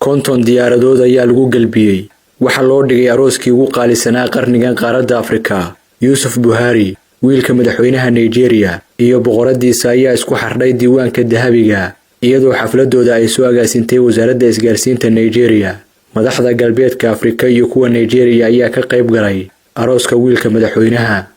konton diyaaradood ayaa lagu galbiyey waxa loo dhigay arooskii ugu qaalisanaa qarnigan qaaradda Afrika. Yusuf Buhari, wiilka madaxweynaha Nigeria, iyo boqoradiisa ayaa isku xardhay diiwaanka dahabiga iyadoo xafladooda ay soo agaasintay wasaaradda isgaarsiinta Nigeria. Madaxda galbeedka Afrika iyo kuwa Nigeria ayaa ka qayb galay arooska wiilka madaxweynaha.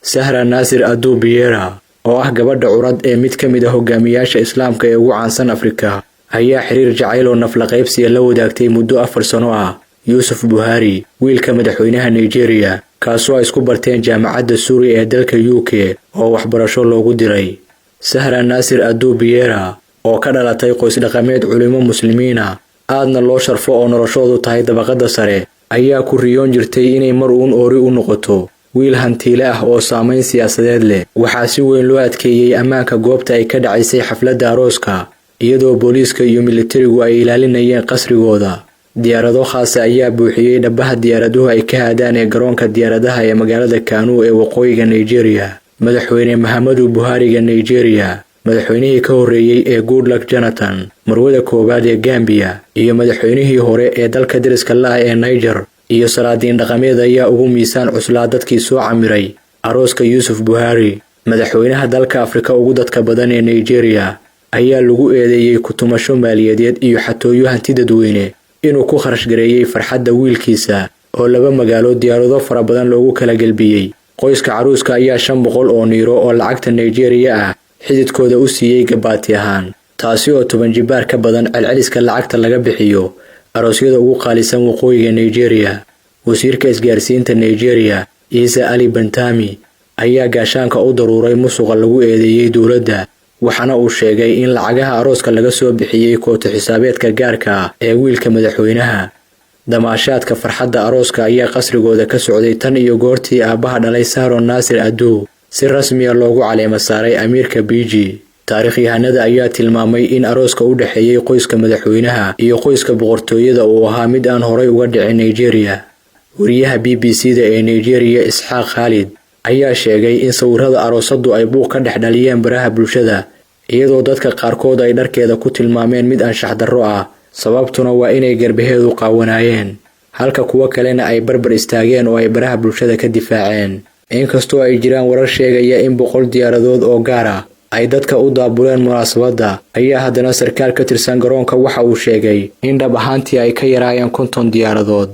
Sahra Nasir Ado Biera, oo ah gabadha curad ee mid ka mid ah hogaamiyaasha Islaamka ee ugu caansan Afrika, ayaa xiriir jacayl oo nafla qaybsiga la wadaagtay muddo 4 sano ah Yusuf Buhari, wiilka madaxweynaha Nigeria, kaasoo ay isku barteen jaamacadda Surrey ee dalka UK oo waxbarasho loogu diray. Sahra Nasir Ado Biera, oo ka dhalatay qoys dhaqameed culimo muslimiina, aadna loo sharfo oo noloshoodu tahay dabaqada sare, ayaa ku riyoon jirtay inay mar uun oori u noqoto wiil hantiile ah oo saameyn siyaasadeed leh. Waxaa si weyn loo adkeeyay ammaanka goobta ay ka dhacaysay xafladda arooska, iyadoo booliiska iyo militarigu ay ilaalinayeen qasrigooda. Diyaarado khaas ah ayaa buuxiyay dhabaha diyaaraduhu ay ka haadaan ee garoonka diyaaradaha ee magaalada Kano ee waqooyiga Nigeria. Madaxweyne Muhammadu Buhariga Nigeria, madaxweynihii ka horeeyay ee Goodluck Jonathan, marwada koowaad ee Gambia, iyo madaxweynihii hore ee dalka deriska la ee Niger, iyo salaadiin dhaqameed ayaa ugu miisaan cuslaa dadkii soo camiray arooska Yusuf Buhari. Madaxweynaha dalka Afrika ugu dadka badan ee Nigeria ayaa lagu eedeeyay ku tumasho maaliyadeed iyo xatooyo hanti dadweyne inuu ku kharash gareeyay farxadda wiilkiisa oo 2 magaalo diyaarado fara badan loogu kala galbiyay. Qoyska caruuska ayaa 500 oo niiro oo lacagta Nigeria ah xididkooda u siiyay gabaati ahaan, taasi oo 10 jibaar ka badan celceliska lacagta laga bixiyo aroosyada ugu qaalisan waqooyiga Nigeria. Wasiirka isgaarsiinta Nigeria, Isa Ali Bantami, ayaa gaashaanka u daruuray musuqa lagu eedeeyay dawladda, waxaana uu sheegay in lacagaha arooska laga soo bixiyay koonto xisaabeedka gaarka ah ee wiilka madaxweynaha. Damaashaadka farxadda arooska ayaa qasrigooda ka socday tan iyo goortii aabaha dhalay Sahra Nasir Ado si rasmi ah loogu caleema saaray amiirka Beji. Taariikhyahanada ayaa tilmaamay in arooska u dhaxeeyay qoyska madaxweynaha iyo qoyska boqortooyada uu ahaa mid aan horay uga dhicin Nigeria. Wariyaha BBC-da ee Nigeria Isxaaq Khalid ayaa sheegay in sawirada aroosadu ay buuq ka dhexdhaliyeen baraha bulshada, iyadoo dadka qaarkood ay dharkeeda ku tilmaameen mid anshax darro ah, sababtuna waa inay garbaheedu qaawanaayeen, halka kuwa kalena ay barbar istaageen oo ay baraha bulshada ka difaaceen. Inkastoo ay jiraan warar sheegaya in 100 diyaaradood oo gaar ah ay dadka u daabuleen munaasabadda, ayaa haddana sarkaal ka tirsan garoonka waxa uu sheegay in dhab ahaantii ay ka yaraayeen 50 diyaaradood.